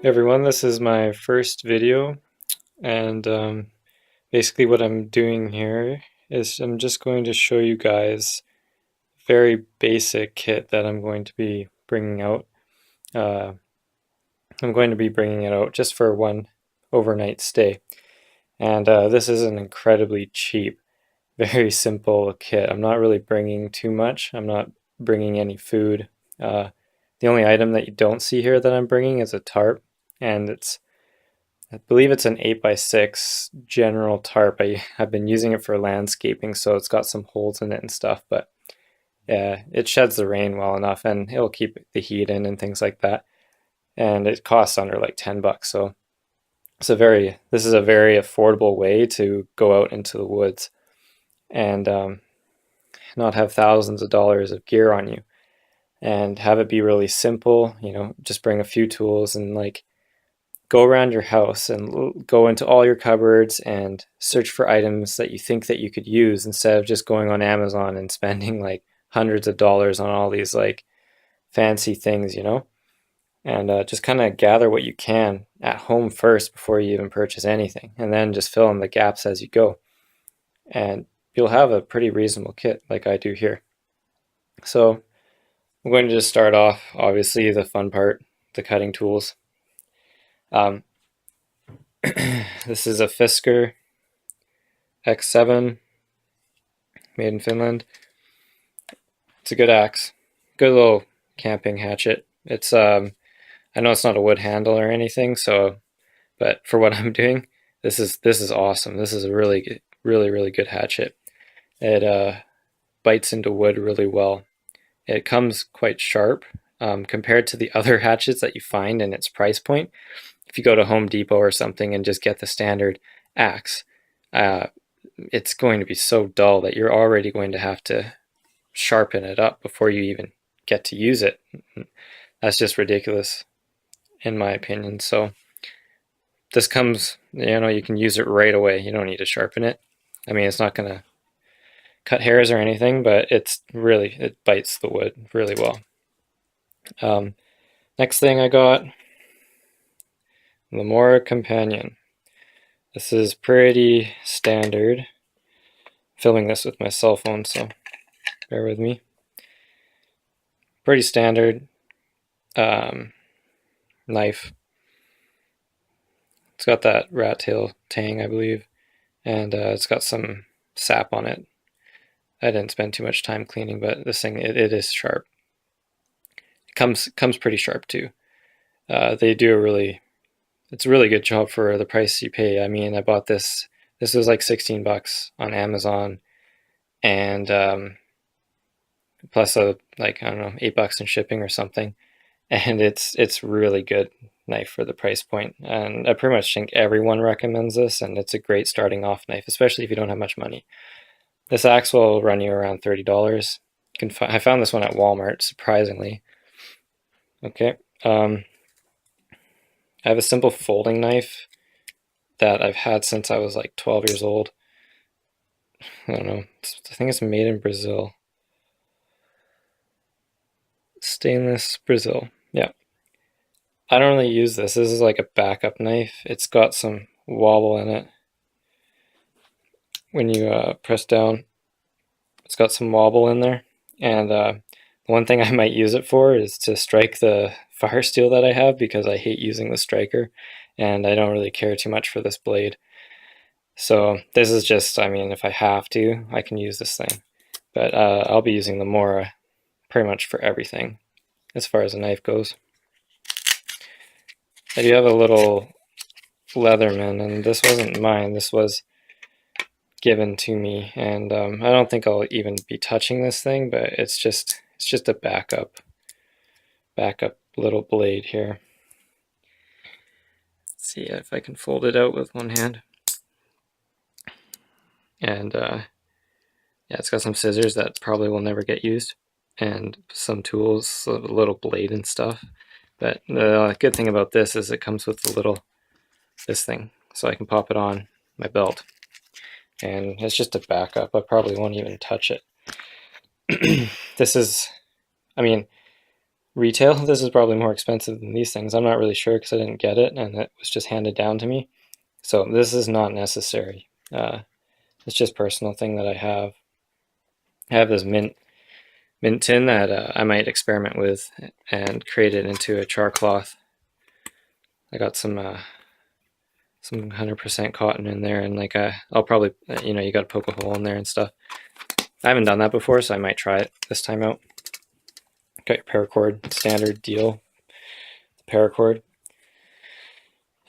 Hey everyone, this is my first video, and basically what I'm doing here is I'm just going to show you guys a very basic kit that I'm going to be bringing out. Uh, I'm going to be bringing it out just for one overnight stay, and this is an incredibly cheap, very simple kit. I'm not really bringing too much. I'm not bringing any food. The only item that you don't see here that I'm bringing is a tarp, and I believe it's an 8x6 general tarp. I've been using it for landscaping, so it's got some holes in it and stuff, but it sheds the rain well enough and it'll keep the heat in and things like that. And it costs under like 10 bucks, so this is a very affordable way to go out into the woods and not have thousands of dollars of gear on you and have it be really simple. Just bring a few tools and like go around your house and go into all your cupboards and search for items that you think that you could use instead of just going on Amazon and spending like hundreds of dollars on all these like fancy things, and just kind of gather what you can at home first before you even purchase anything, and then just fill in the gaps as you go, and you'll have a pretty reasonable kit like I do here. So I'm going to just start off, obviously the fun part, the cutting tools. This is a Fisker X7 made in Finland. It's a good axe, good little camping hatchet. It's I know it's not a wood handle or anything, but for what I'm doing, this is awesome. This is a really good hatchet. It bites into wood really well. It comes quite sharp compared to the other hatchets that you find in its price point. If you go to Home Depot or something and just get the standard axe, it's going to be so dull that you're already going to have to sharpen it up before you even get to use it. That's just ridiculous in my opinion. So this comes, you can use it right away. You don't need to sharpen it. I mean, it's not going to cut hairs or anything, but it bites the wood really well. Next thing I got, the Companion. This is pretty standard. I'm filming this with my cell phone, so bear with me. Pretty standard knife. It's got that rat tail tang, I believe, and it's got some sap on it. I didn't spend too much time cleaning, but this thing, it is sharp. It comes pretty sharp too. They do it's a really good job for the price you pay. I mean, I bought this was like 16 bucks on Amazon, and plus like, I don't know, 8 bucks in shipping or something. And it's really good knife for the price point. And I pretty much think everyone recommends this, and it's a great starting off knife, especially if you don't have much money. This axe will run you around $30. I found this one at Walmart, surprisingly. Okay. I have a simple folding knife that I've had since I was like 12 years old. I don't know. I think it's made in Brazil. Stainless Brazil. Yeah. I don't really use this. This is like a backup knife. It's got some wobble in it. When you press down, it's got some wobble in there. And one thing I might use it for is to strike the fire steel that I have, because I hate using the striker and I don't really care too much for this blade. So this is just, I mean, if I have to, I can use this thing. But I'll be using the Mora pretty much for everything as far as a knife goes. I do have a little Leatherman, and this wasn't mine. This was given to me, and I don't think I'll even be touching this thing, but it's just a backup little blade here. Let's see if I can fold it out with one hand. And yeah, it's got some scissors that probably will never get used, and some tools, a little blade and stuff. But the good thing about this is it comes with this thing, so I can pop it on my belt. And it's just a backup. I probably won't even touch it. This is, I mean, retail, this is probably more expensive than these things. I'm not really sure because I didn't get it and it was just handed down to me. So this is not necessary. It's just a personal thing that I have. I have this mint tin that I might experiment with and create it into a char cloth. I got some 100% cotton in there, and like I'll probably, you got to poke a hole in there and stuff. I haven't done that before, so I might try it this time out. Got your paracord, standard deal. Paracord.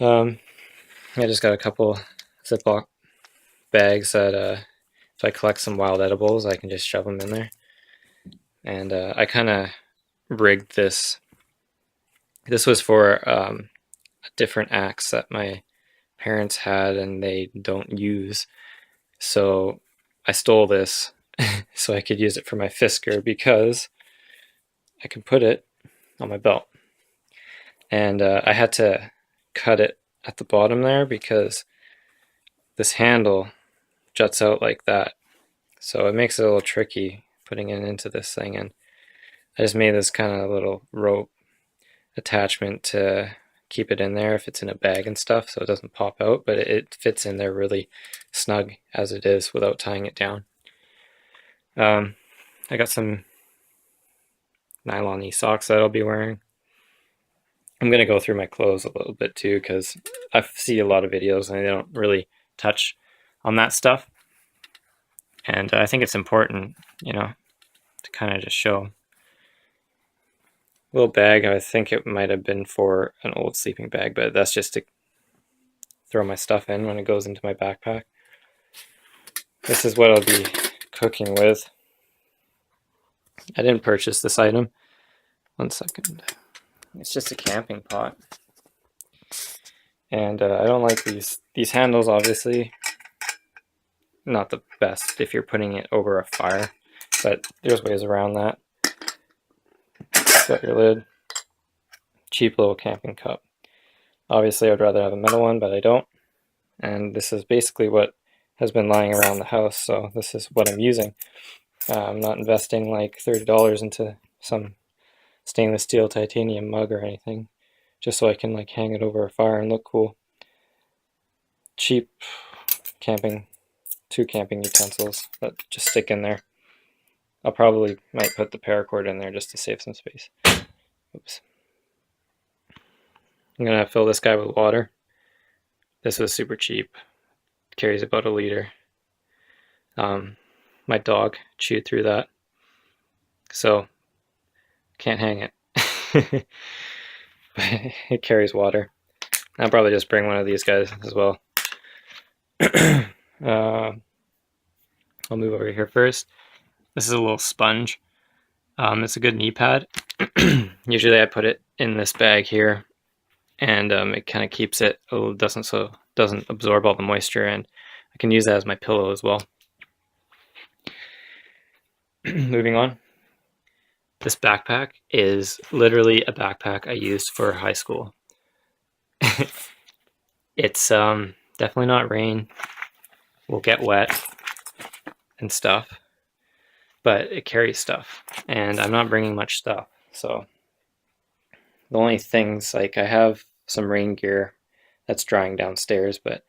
I just got a couple Ziploc bags that if I collect some wild edibles, I can just shove them in there. And I kind of rigged this. This was for a different axe that my parents had and they don't use. So I stole this so I could use it for my Fisker because I can put it on my belt. And I had to cut it at the bottom there because this handle juts out like that. So it makes it a little tricky putting it into this thing. And I just made this kind of little rope attachment to keep it in there if it's in a bag and stuff so it doesn't pop out, but it fits in there really snug as it is without tying it down. I got some nylon-y socks that I'll be wearing. I'm going to go through my clothes a little bit too because I see a lot of videos and they don't really touch on that stuff. And I think it's important, to kind of just show. Little bag, I think it might have been for an old sleeping bag, but that's just to throw my stuff in when it goes into my backpack. This is what I'll be cooking with. I didn't purchase this item. One second. It's just a camping pot. And I don't like these handles, obviously. Not the best if you're putting it over a fire, but there's ways around that. Got your lid. Cheap little camping cup. Obviously I'd rather have a metal one, but I don't. And this is basically what has been lying around the house, so this is what I'm using. I'm not investing like $30 into some stainless steel titanium mug or anything, just so I can like hang it over a fire and look cool. Cheap two camping utensils that just stick in there. I'll probably might put the paracord in there just to save some space. Oops. I'm gonna fill this guy with water. This was super cheap. It carries about 1 liter. My dog chewed through that, so can't hang it. But it carries water. I'll probably just bring one of these guys as well. I'll move over here first. This is a little sponge. It's a good knee pad. Usually I put it in this bag here, and it kind of keeps it, doesn't absorb all the moisture, and I can use that as my pillow as well. Moving on. This backpack is literally a backpack I used for high school. It's definitely not rain. We'll get wet and stuff, but it carries stuff, and I'm not bringing much stuff. So the only things, like I have some rain gear that's drying downstairs, but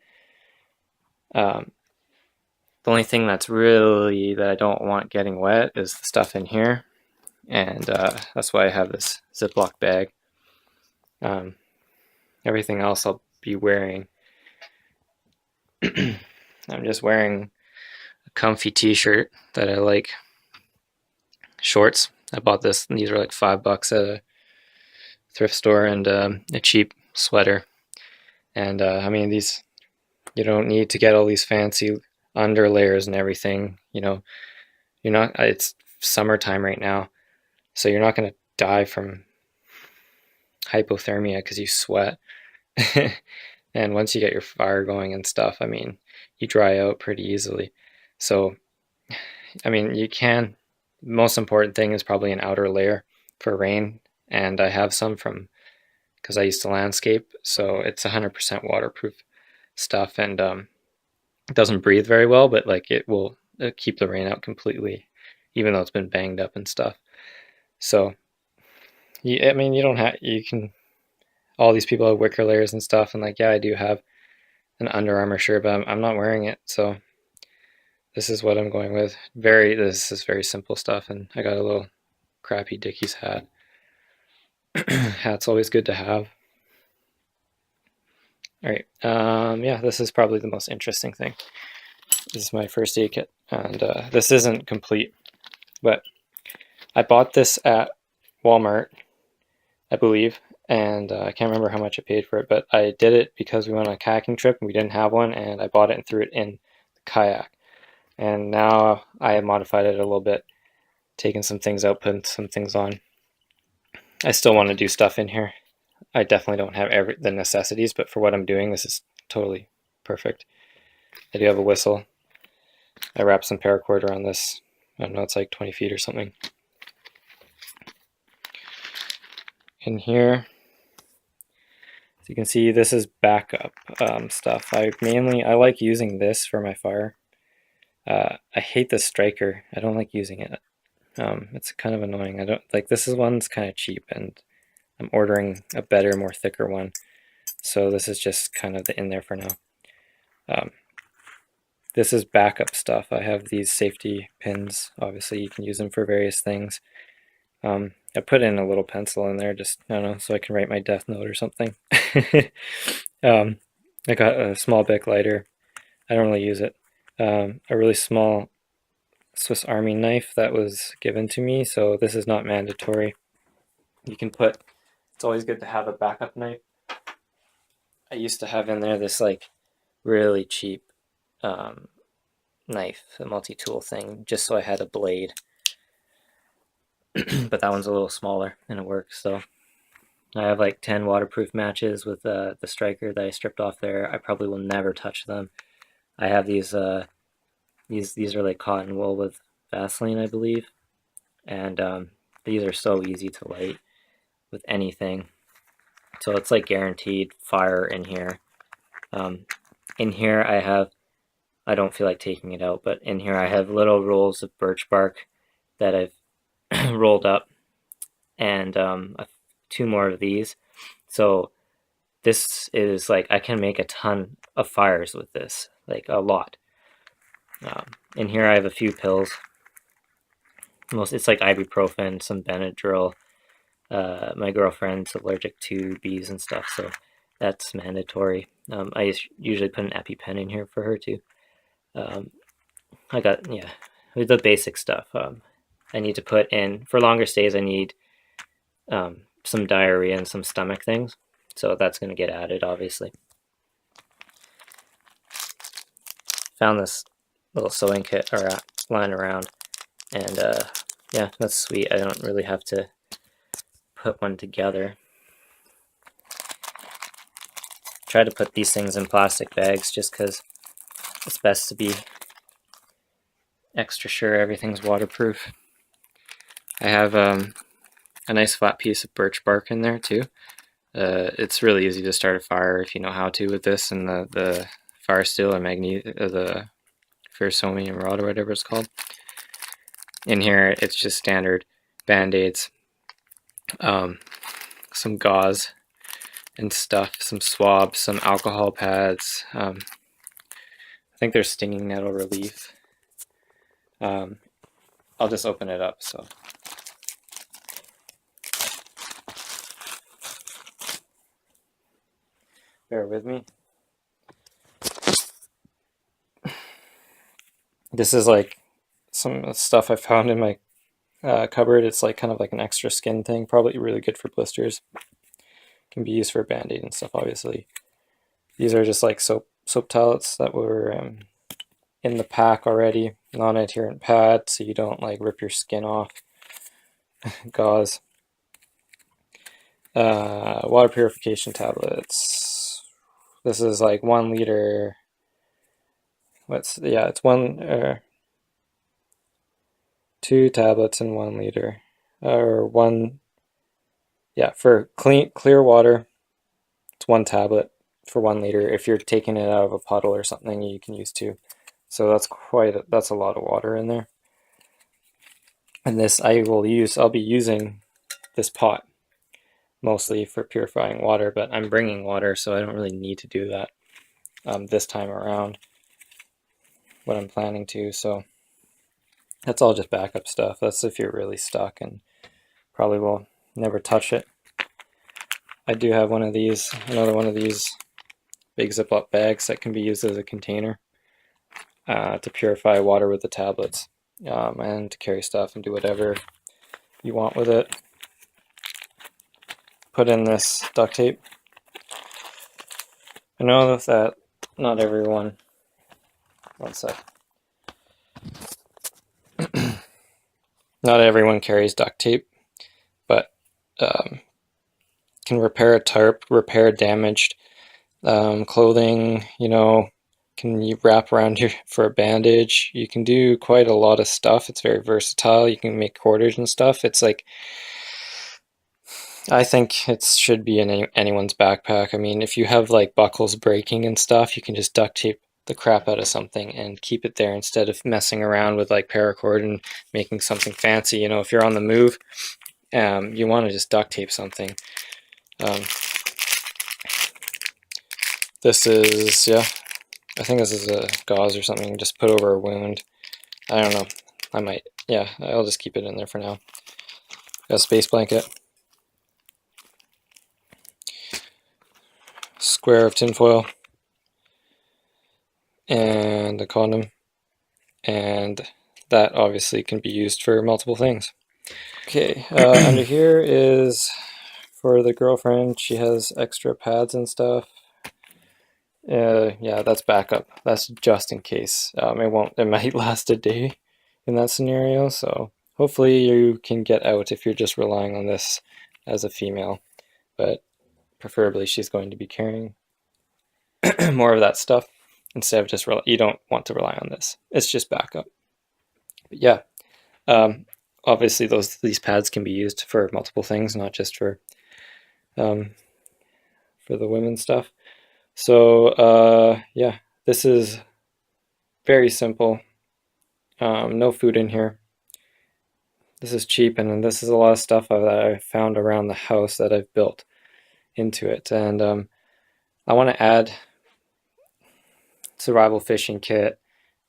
the only thing that's really that I don't want getting wet is the stuff in here, and that's why I have this Ziploc bag. Everything else I'll be wearing. I'm just wearing a comfy t-shirt that I like. Shorts. I bought these were like $5 at a thrift store, and a cheap sweater. And I mean, these, you don't need to get all these fancy under layers and everything. You're not, it's summertime right now, so you're not going to die from hypothermia because you sweat. And once you get your fire going and stuff, I mean, you dry out pretty easily. So, I mean, most important thing is probably an outer layer for rain. And I have some because I used to landscape, so it's 100% waterproof stuff, and it doesn't breathe very well, but like it will keep the rain out completely, even though it's been banged up and stuff. So I mean, you don't have, you can, all these people have wicker layers and stuff, and like, yeah, I do have an Under Armour shirt, but I'm not wearing it, so this is what I'm going with. This is very simple stuff, and I got a little crappy Dickies hat. Hat's always good to have. All right, yeah, this is probably the most interesting thing. This is my first aid kit, and this isn't complete, but I bought this at Walmart, I believe, and I can't remember how much I paid for it, but I did it because we went on a kayaking trip and we didn't have one, and I bought it and threw it in the kayak. And now I have modified it a little bit, taken some things out, put some things on. I still want to do stuff in here. I definitely don't have the necessities, but for what I'm doing, this is totally perfect. I do have a whistle. I wrapped some paracord around this. I don't know, it's like 20 feet or something. In here, as you can see, this is backup stuff. I like using this for my fire. I hate the striker. I don't like using it. It's kind of annoying. I don't like this. One's kind of cheap, and I'm ordering a better, more thicker one. So this is just kind of in there for now. This is backup stuff. I have these safety pins. Obviously, you can use them for various things. I put in a little pencil in there, just, I don't know, so I can write my death note or something. I got a small Bic lighter. I don't really use it. A really small Swiss Army knife that was given to me, so this is not mandatory. You can put, it's always good to have a backup knife. I used to have in there this like really cheap knife, a multi-tool thing, just so I had a blade. But that one's a little smaller and it works. So I have like 10 waterproof matches with the striker that I stripped off there. I probably will never touch them. I have these are like cotton wool with Vaseline, I believe, and these are so easy to light with anything. So it's like guaranteed fire in here. In here I don't feel like taking it out, but in here I have little rolls of birch bark that I've rolled up, and 2 more of these. So this is like, I can make a ton of fires with this, like a lot. In here I have a few pills. It's like ibuprofen, some Benadryl. My girlfriend's allergic to bees and stuff, so that's mandatory. I usually put an EpiPen in here for her too. I got, yeah, the basic stuff. I need to put in, for longer stays, I need some diarrhea and some stomach things. So that's going to get added, obviously. Found this little sewing kit lying around. And yeah, that's sweet. I don't really have to put one together. Try to put these things in plastic bags just because it's best to be extra sure everything's waterproof. I have a nice flat piece of birch bark in there too. It's really easy to start a fire if you know how to with this, and the fire steel or the ferrocerium rod or whatever it's called. In here it's just standard band-aids, some gauze and stuff, some swabs, some alcohol pads. I think there's stinging nettle relief. I'll just open it up. So bear with me. This is like some stuff I found in my cupboard. It's like kind of like an extra skin thing, probably really good for blisters. Can be used for band-aid and stuff, obviously. These are just like soap towels that were in the pack already, non-adherent pad, so you don't like rip your skin off. Gauze. Water purification tablets. This is like 1 liter. It's 2 tablets in 1 liter, or for clear water. It's 1 tablet for 1 liter. If you're taking it out of a puddle or something, you can use 2. So that's a lot of water in there. And this I'll be using this pot. mostly for purifying water, but I'm bringing water, so I don't really need to do that this time around, what I'm planning to. So that's all just backup stuff. That's if you're really stuck and probably will never touch it. I do have one of these, another one of these big Ziploc bags that can be used as a container to purify water with the tablets, and to carry stuff and do whatever you want with it. Put in this duct tape. I know that not everyone, one sec, not everyone carries duct tape, but can repair a tarp, repair damaged clothing, you know, can you wrap around here for a bandage. You can do quite a lot of stuff. It's very versatile. You can make quarters and stuff. It's like, I think it should be in anyone's backpack. I mean, if you have like buckles breaking and stuff, you can just duct tape the crap out of something and keep it there instead of messing around with like paracord and making something fancy. You know, if you're on the move, you want to just duct tape something. This is, yeah, I think this is a gauze or something, just put over a wound. I don't know, I might, yeah, I'll just keep it in there for now. Got a space blanket. Square of tinfoil. And a condom. And that obviously can be used for multiple things. Okay, under here is for the girlfriend. She has extra pads and stuff. Yeah, that's backup. That's just in case. It might last a day in that scenario, so hopefully you can get out if you're just relying on this as a female, but preferably she's going to be carrying more of that stuff instead of just, you don't want to rely on this. It's just backup. But yeah, obviously these pads can be used for multiple things, not just for the women stuff. So yeah, this is very simple. No food in here. This is cheap, and then this is a lot of stuff that I found around the house that I've built into it. And I want to add survival fishing kit,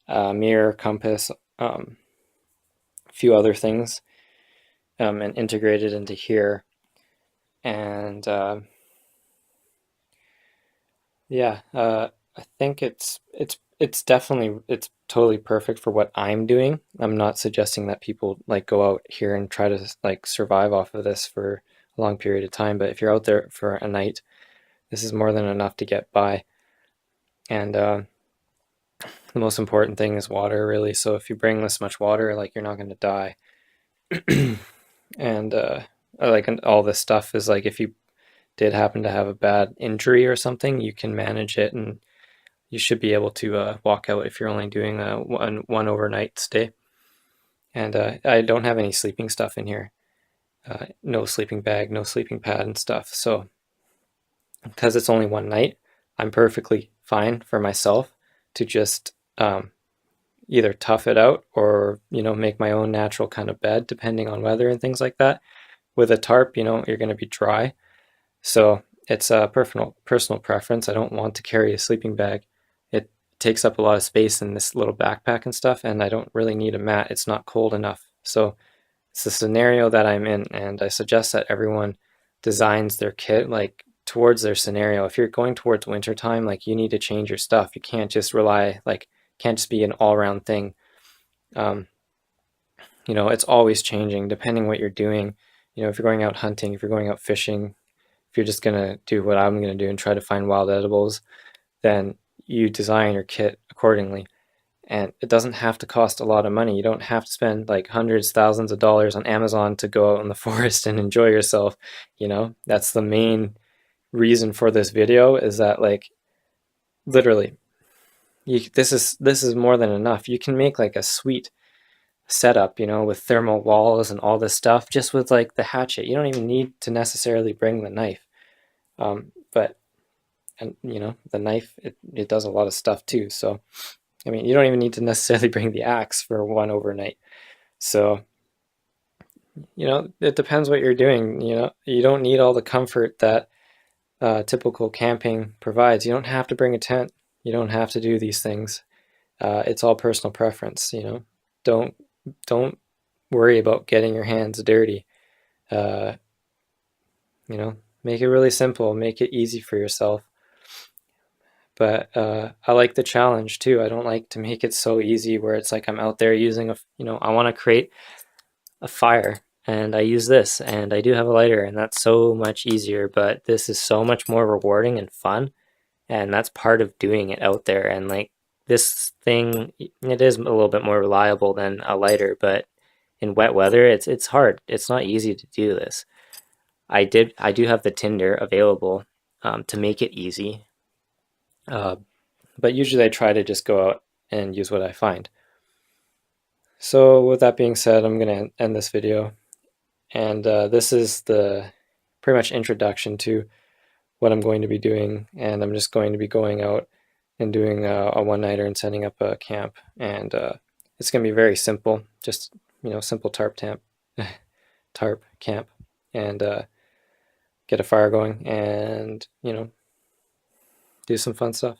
mirror, compass, a few other things, and integrate it into here. And yeah, I think it's definitely, it's totally perfect for what I'm doing. I'm not suggesting that people like go out here and try to like survive off of this for a long period of time, but if you're out there for a night, this is more than enough to get by. And the most important thing is water, really. So if you bring this much water, like, you're not going to die. And like, all this stuff is like, if you did happen to have a bad injury or something, you can manage it, and you should be able to walk out if you're only doing one overnight stay. And I don't have any sleeping stuff in here. No sleeping bag, no sleeping pad and stuff. So because it's only one night, I'm perfectly fine for myself to just either tough it out or, you know, make my own natural kind of bed depending on weather and things like that. With a tarp, you know, you're going to be dry. So it's a personal preference. I don't want to carry a sleeping bag. It takes up a lot of space in this little backpack and stuff, and I don't really need a mat. It's not cold enough. So it's the scenario that I'm in, and I suggest that everyone designs their kit like towards their scenario. If you're going towards winter time, like, you need to change your stuff. You can't just rely, like, can't just be an all-around thing. You know, it's always changing depending what you're doing. You know, if you're going out hunting, if you're going out fishing, if you're just going to do what I'm going to do and try to find wild edibles, then you design your kit accordingly. And it doesn't have to cost a lot of money. You don't have to spend like hundreds, thousands of dollars on Amazon to go out in the forest and enjoy yourself. You know, that's the main reason for this video, is that, like, literally, this is more than enough. You can make like a sweet setup, you know, with thermal walls and all this stuff, just with like the hatchet. You don't even need to necessarily bring the knife. But, and you know, the knife, it does a lot of stuff too. So, I mean, you don't even need to necessarily bring the axe for one overnight. So it depends what you're doing. You don't need all the comfort that typical camping provides. You don't have to bring a tent. You don't have to do these things. It's all personal preference. Don't don't worry about getting your hands dirty. Uh, make it really simple. Make it easy for yourself. But I like the challenge too. I don't like to make it so easy where it's like I'm out there using I want to create a fire and I use this and I do have a lighter and that's so much easier, but this is so much more rewarding and fun. And that's part of doing it out there. And like this thing, it is a little bit more reliable than a lighter, but in wet weather, it's hard. It's not easy to do this. I do have the tinder available to make it easy, uh, but usually I try to just go out and use what I find. So with that being said, I'm gonna end this video, and this is the pretty much introduction to what I'm going to be doing, and I'm just going to be going out and doing a one-nighter and setting up a camp, and it's going to be very simple, just simple tarp camp, and get a fire going, and do some fun stuff.